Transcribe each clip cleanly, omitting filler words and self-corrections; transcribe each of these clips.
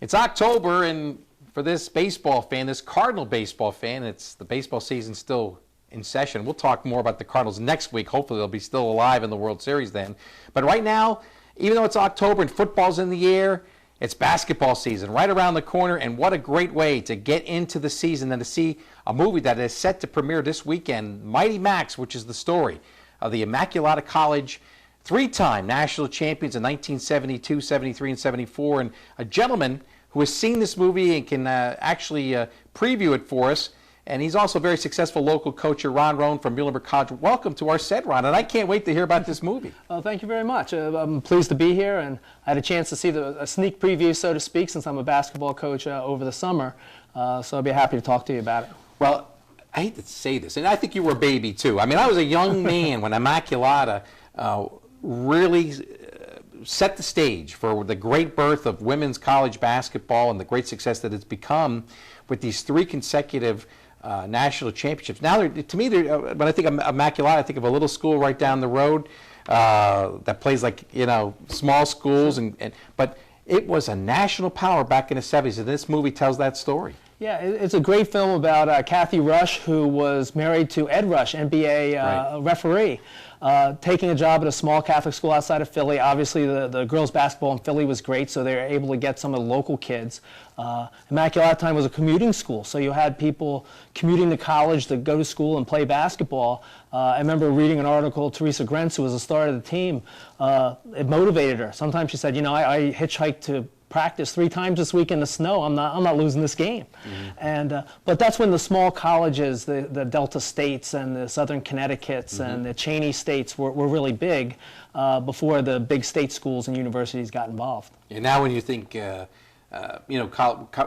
It's October, and for this baseball fan, this Cardinal baseball fan, it's the baseball season still in session. We'll talk more about the Cardinals next week. Hopefully they'll be still alive in the World Series then. But right now, even though it's October and football's in the air, it's basketball season right around the corner, and what a great way to get into the season and to see a movie that is set to premiere this weekend, Mighty Max, which is the story of the Immaculata College three-time national champions in 1972, 73, and 74, and a gentleman who has seen this movie and can actually preview it for us. And he's also a very successful local coach, Ron Rohn from Muhlenberg College. Welcome to our set, Ron, and I can't wait to hear about this movie. Well, thank you very much. I'm pleased to be here, and I had a chance to see a sneak preview, so to speak, since I'm a basketball coach over the summer. So I'll be happy to talk to you about it. Well, I hate to say this, and I think you were a baby too. I mean, I was a young man when Immaculata really set the stage for the great birth of women's college basketball and the great success that it's become with these three consecutive national championships. Now, to me, when I think of Immaculata, I think of a little school right down the road that plays like, small schools, but it was a national power back in the 70s, and this movie tells that story. Yeah, it's a great film about Kathy Rush, who was married to Ed Rush, NBA referee, taking a job at a small Catholic school outside of Philly. Obviously, the girls' basketball in Philly was great, so they were able to get some of the local kids. Immaculata time was a commuting school, so you had people commuting to college to go to school and play basketball. I remember reading an article, Teresa Grentz, who was the star of the team, it motivated her. Sometimes she said, I hitchhiked to practice 3 times this week in the snow. I'm not losing this game. Mm-hmm. And but that's when the small colleges, the Delta States and the Southern Connecticuts mm-hmm. and the Cheney States were really big before the big state schools and universities got involved. And now when you think,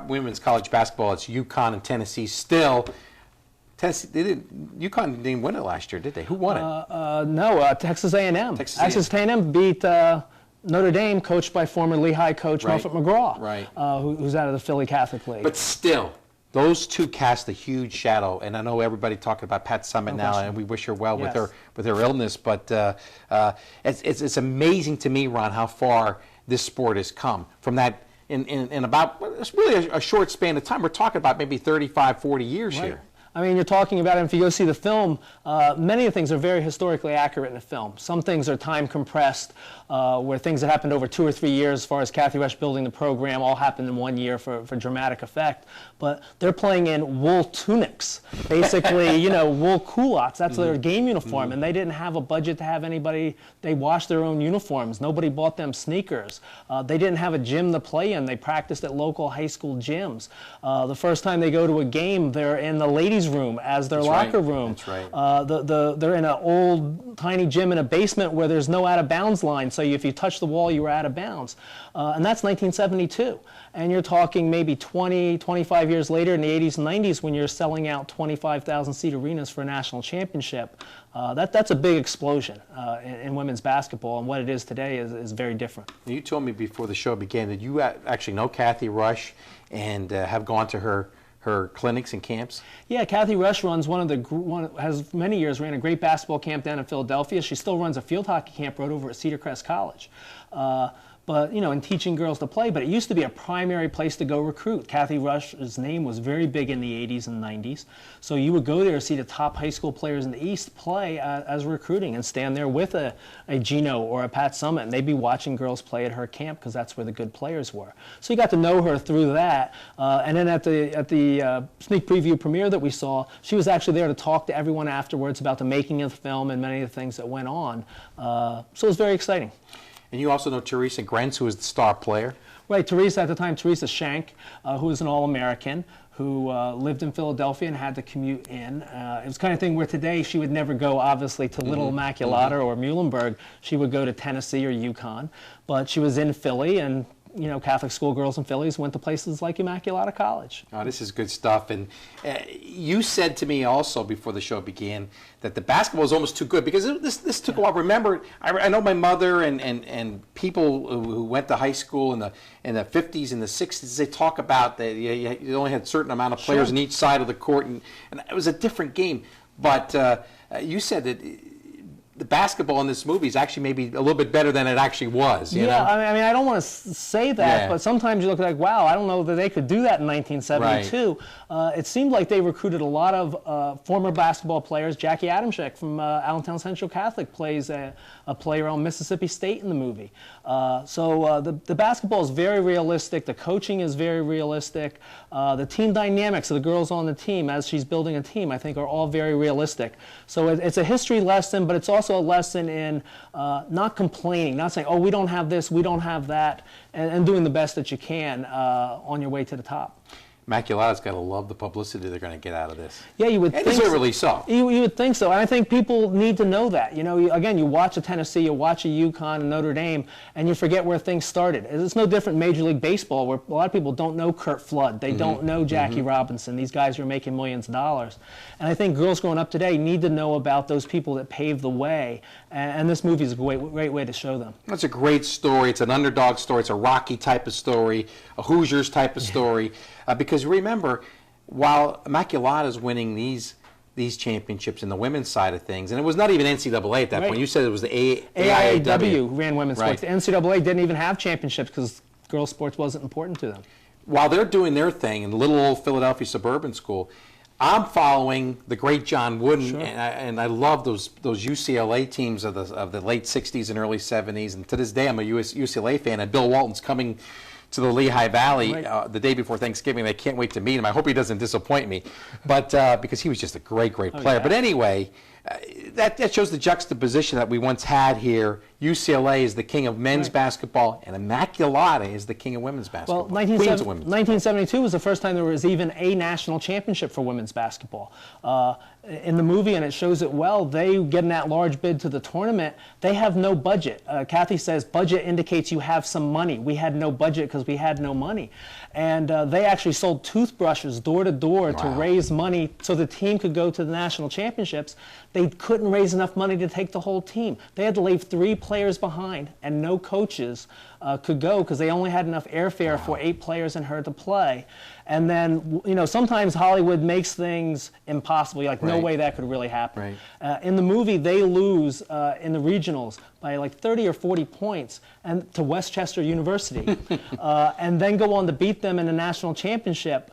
women's college basketball, it's UConn and Tennessee still. Tennessee, UConn didn't win it last year, did they? Who won it? No, Texas A&M. Texas A&M beat Notre Dame, coached by former Lehigh coach Muffet McGraw, who's out of the Philly Catholic League. But still, those two cast a huge shadow, and I know everybody talking about Pat Summitt now, and we wish her well with her illness. But it's amazing to me, Ron, how far this sport has come from that in about it's really a short span of time. We're talking about maybe 35, 40 years here. I mean, you're talking about, if you go see the film, many of the things are very historically accurate in the film. Some things are time compressed, where things that happened over 2 or 3 years, as far as Kathy Rush building the program, all happened in 1 year for dramatic effect. But they're playing in wool tunics, basically, wool culottes. That's their game uniform, and they didn't have a budget to have anybody. They washed their own uniforms. Nobody bought them sneakers. They didn't have a gym to play in. They practiced at local high school gyms. The first time they go to a game, they're in the ladies' room as their locker room. That's right. They're in an old tiny gym in a basement where there's no out of bounds line, so if you touch the wall you were out of bounds, and that's 1972, and you're talking maybe 20, 25 years later in the 80s and 90s when you're selling out 25,000 seat arenas for a national championship. That's a big explosion in women's basketball, and what it is today is very different. You told me before the show began that you actually know Kathy Rush and have gone to her clinics and camps? Yeah, Kathy Rush runs has many years ran a great basketball camp down in Philadelphia. She still runs a field hockey camp right over at Cedar Crest College. But, in teaching girls to play. But it used to be a primary place to go recruit. Kathy Rush's name was very big in the 80s and 90s. So you would go there to see the top high school players in the East play as recruiting and stand there with a Gino or a Pat Summitt, and they'd be watching girls play at her camp because that's where the good players were. So you got to know her through that. And then at the sneak preview premiere that we saw, she was actually there to talk to everyone afterwards about the making of the film and many of the things that went on. So it was very exciting. And you also know Teresa Grentz, who was the star player. Right, Teresa at the time, Teresa Shank, who was an All-American, who lived in Philadelphia and had to commute in. It was the kind of thing where today she would never go, obviously, to Little Immaculata or Muhlenberg. She would go to Tennessee or UConn. But she was in Philly, and Catholic schoolgirls in Philly went to places like Immaculata College. Oh, this is good stuff. And you said to me also before the show began that the basketball was almost too good because this took a while. Remember, I know my mother and people who went to high school in the 50s and the 60s, they talk about that you only had a certain amount of players on each side of the court, and it was a different game. But you said that the basketball in this movie is actually maybe a little bit better than it actually was. You know? I mean, I don't want to say that, but sometimes you look like, wow, I don't know that they could do that in 1972. Right. It seemed like they recruited a lot of former basketball players. Jackie Adamczyk from Allentown Central Catholic plays a player on Mississippi State in the movie. So the basketball is very realistic. The coaching is very realistic. The team dynamics of the girls on the team as she's building a team, I think, are all very realistic. So it's a history lesson, but it's also a lesson in not complaining, not saying, oh, we don't have this, we don't have that, and doing the best that you can on your way to the top. Immaculata's got to love the publicity they're going to get out of this. Yeah, you would think deservedly so. You would think so, and I think people need to know that. You know, again, you watch a Tennessee, you watch a UConn and Notre Dame, and you forget where things started. It's no different in Major League Baseball, where a lot of people don't know Curt Flood, they don't know Jackie Robinson. These guys are making millions of dollars, and I think girls growing up today need to know about those people that paved the way, and this movie is a great way to show them. It's a great story. It's an underdog story. It's a Rocky type of story, a Hoosiers type of story. Because remember, while Immaculata is winning these championships in the women's side of things, and it was not even NCAA at that point. You said it was the AIAW who ran women's sports. The NCAA didn't even have championships because girls' sports wasn't important to them. While they're doing their thing in little old Philadelphia suburban school, I'm following the great John Wooden, and I love those UCLA teams of the late '60s and early '70s. And to this day, I'm a UCLA fan. And Bill Walton's coming to the Lehigh Valley the day before Thanksgiving. I can't wait to meet him. I hope he doesn't disappoint me, but because he was just a great player. But anyway, that shows the juxtaposition that we once had here. UCLA is the king of men's basketball, and Immaculata is the king of women's basketball. Well, 1972 was the first time there was even a national championship for women's basketball. In the movie, and it shows it well, they get in that large bid to the tournament. They have no budget. Kathy says budget indicates you have some money. We had no budget because we had no money. And they actually sold toothbrushes door to door to raise money so the team could go to the national championships. They couldn't raise enough money to take the whole team. They had to leave 3 players behind, and no coaches could go because they only had enough airfare for 8 players and her to play. And then, you know, sometimes Hollywood makes things impossible. You're like, no way that could really happen. In the movie, they lose in the regionals by like 30 or 40 points and to Westchester University, and then go on to beat them in the national championship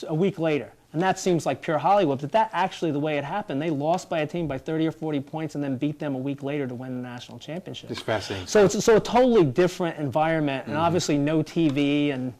a week later. And that seems like pure Hollywood, but that's actually the way it happened. They lost by a team by 30 or 40 points and then beat them a week later to win the national championship. It's fascinating. So it's a totally different environment, and obviously no TV and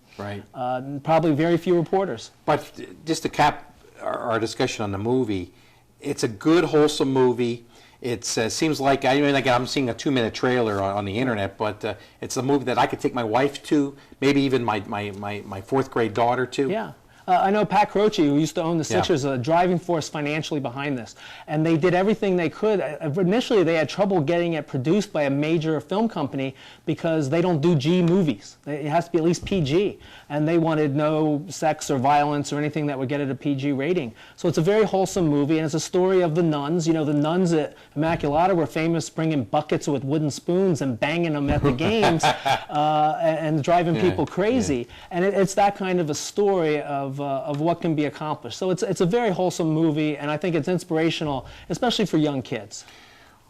probably very few reporters. But just to cap our discussion on the movie, it's a good, wholesome movie. It seems like, I mean, again, I'm seeing a 2-minute trailer on the internet, but it's a movie that I could take my wife to, maybe even my 4th grade daughter to. Yeah. I know Pat Croce, who used to own the Sixers, a driving force financially behind this. And they did everything they could. Initially, they had trouble getting it produced by a major film company because they don't do G movies. It has to be at least PG. And they wanted no sex or violence or anything that would get it a PG rating. So it's a very wholesome movie, and it's a story of the nuns. You know, the nuns at Immaculata were famous bringing buckets with wooden spoons and banging them at the games and driving people crazy. And it's that kind of a story of what can be accomplished. So it's a very wholesome movie, and I think it's inspirational, especially for young kids.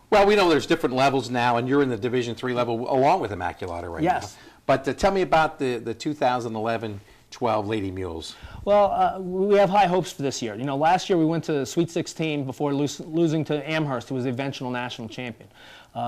Well, we know there's different levels now, and you're in the Division III level along with Immaculata right now. But tell me about the 2011-12 Lady Mules. Well, we have high hopes for this year. You know, last year we went to Sweet 16 before losing to Amherst, who was the eventual national champion.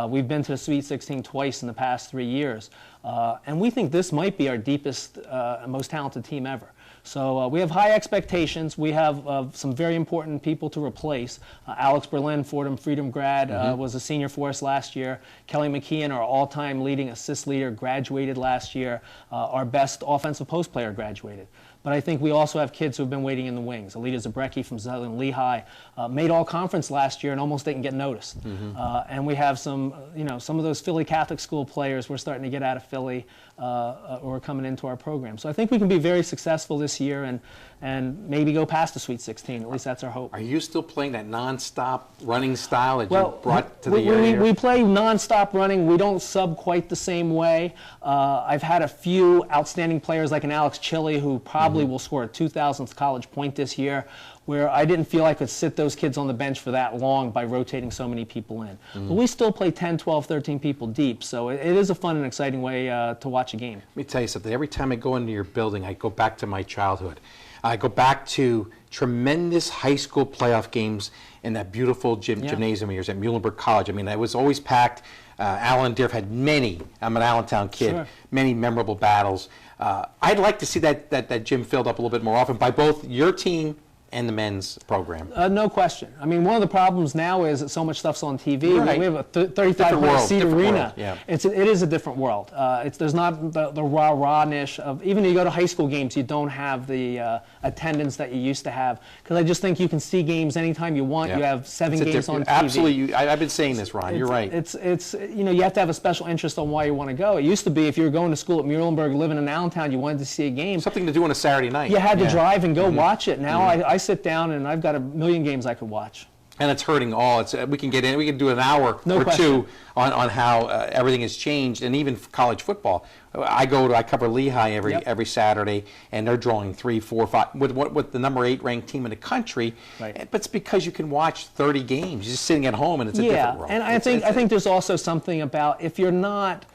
We've been to the Sweet 16 twice in the past 3 years, and we think this might be our deepest and most talented team ever. So we have high expectations. We have some very important people to replace. Alex Berlin, Fordham Freedom grad, was a senior for us last year. Kelly McKeon, our all-time leading assist leader, graduated last year. Our best offensive post player graduated. But I think we also have kids who have been waiting in the wings. Alita Zabrecki from Southern Lehigh made all-conference last year and almost didn't get noticed. And we have some, some of those Philly Catholic school players we're starting to get out of Philly. Philly who are coming into our program. So I think we can be very successful this year and maybe go past the Sweet 16. At least that's our hope. Are you still playing that non-stop running style that you brought to the area? We play non-stop running. We don't sub quite the same way. I've had a few outstanding players like an Alex Chile who probably will score a 2,000th college point this year, where I didn't feel I could sit those kids on the bench for that long by rotating so many people in. But we still play 10, 12, 13 people deep, so it is a fun and exciting way to watch a game. Let me tell you something. Every time I go into your building, I go back to my childhood. I go back to tremendous high school playoff games in that beautiful gymnasium years at Muhlenberg College. I mean, it was always packed. Allen Deerf had many, I'm an Allentown kid, many memorable battles. I'd like to see that gym filled up a little bit more often by both your team and the men's program. No question. I mean, one of the problems now is that so much stuff's on TV. Right. We have a 3,500-seat arena. Yeah. It is a different world. There's not the rah-rah-nish of, even when you go to high school games, you don't have the attendance that you used to have. Because I just think you can see games anytime you want. You have 7 games on TV. Absolutely. I've been saying this, Ron. You're right. You have to have a special interest on why you want to go. It used to be if you were going to school at Muhlenberg, living in Allentown, you wanted to see a game. Something to do on a Saturday night. You had to drive and go watch it. Now I sit down and I've got a million games I could watch. And it's hurting all. We can get in. We can do an hour or two on how everything has changed, and even college football. I cover Lehigh every Saturday, and they're drawing 3, 4, 5 with the number 8 ranked team in the country. Right. But it's because you can watch 30 games. You're just sitting at home, and it's a different world. And I think there's also something about if you're not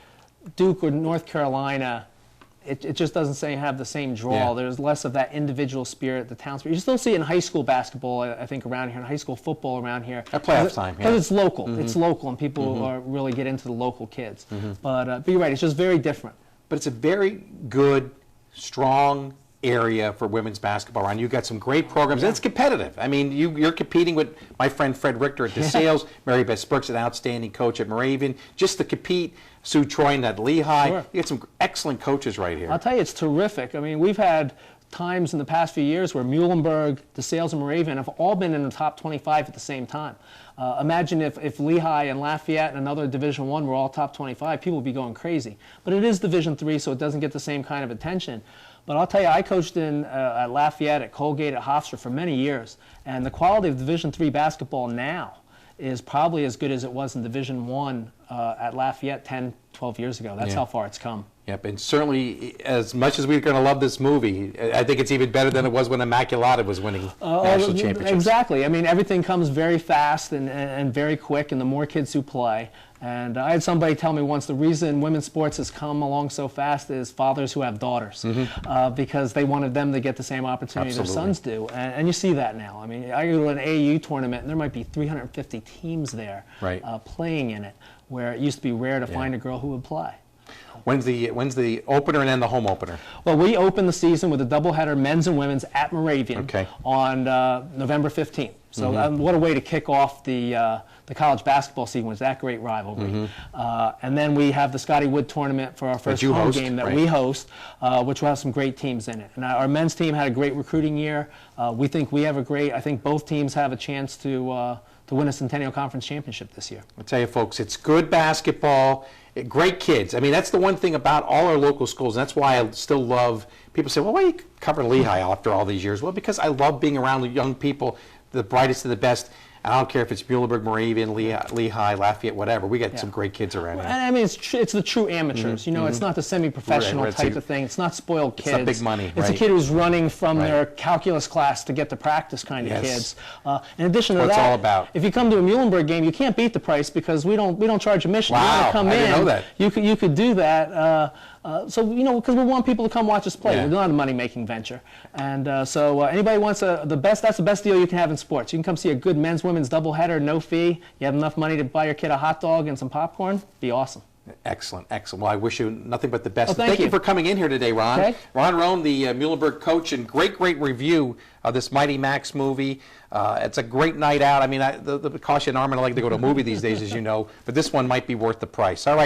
Duke or North Carolina. It just doesn't have the same draw. Yeah. There's less of that individual spirit, the town spirit. You still see it in high school basketball, I think, around here, and high school football around here. At playoff time, because it's local. It's local, and people really get into the local kids. But you're right, it's just very different. But it's a very good, strong area for women's basketball, Ron. You've got some great programs, and it's competitive. I mean, you're competing with my friend Fred Richter at DeSales, Mary Beth Sprooks, an outstanding coach at Moravian, just to compete. Sue Troyan at Lehigh. You got some excellent coaches right here. I'll tell you, it's terrific. I mean, we've had times in the past few years where Muhlenberg, DeSales, and Moravian have all been in the top 25 at the same time. Imagine if Lehigh and Lafayette and another Division I were all top 25, people would be going crazy. But it is Division III, so it doesn't get the same kind of attention. But I'll tell you, I coached at Lafayette, at Colgate, at Hofstra for many years, and the quality of Division III basketball now is probably as good as it was in Division I at Lafayette 10, 12 years ago. That's how far it's come. Yep, and certainly, as much as we're going to love this movie, I think it's even better than it was when Immaculata was winning national championships. Exactly. I mean, everything comes very fast and very quick, and the more kids who play. And I had somebody tell me once the reason women's sports has come along so fast is fathers who have daughters, because they wanted them to get the same opportunity their sons do. And you see that now. I mean, I go to an AAU tournament, and there might be 350 teams there playing in it, where it used to be rare to find a girl who would play. When's the opener and then the home opener? Well, we open the season with a doubleheader, men's and women's, at Moravian on November 15th. So what a way to kick off the college basketball season with that great rivalry. And then we have the Scotty Wood tournament for our first home game that we host, which will have some great teams in it. And our men's team had a great recruiting year. We think we have I think both teams have a chance to win a Centennial Conference championship this year. I'll tell you, folks, it's good basketball. Great kids. I mean, that's the one thing about all our local schools, and that's why I still love, people say, well, why are you covering Lehigh after all these years? Well, because I love being around the young people, the brightest and the best. I don't care if it's Muhlenberg, Moravian, Lehigh, Lafayette, whatever. We got some great kids around here. And I mean, it's the true amateurs. You know, it's not the semi-professional type of thing. It's not spoiled kids. It's not big money. It's a kid who's running from their calculus class to get to practice kind of kids. In addition to that, all about. If you come to a Muhlenberg game, you can't beat the price because we don't charge admission. Wow, you want to come I didn't know that. You could do that. So, you know, because we want people to come watch us play. We're not a money-making venture. And so anybody wants that's the best deal you can have in sports. You can come see a good men's, women's doubleheader, no fee. You have enough money to buy your kid a hot dog and some popcorn. Be awesome. Excellent, excellent. Well, I wish you nothing but the best. Thank you for coming in here today, Ron. Okay. Ron Rohn, the Muhlenberg coach, and great review of this Mighty Max movie. It's a great night out. I mean, the cost you an arm and a leg to go to a movie these days, as you know, but this one might be worth the price. All right.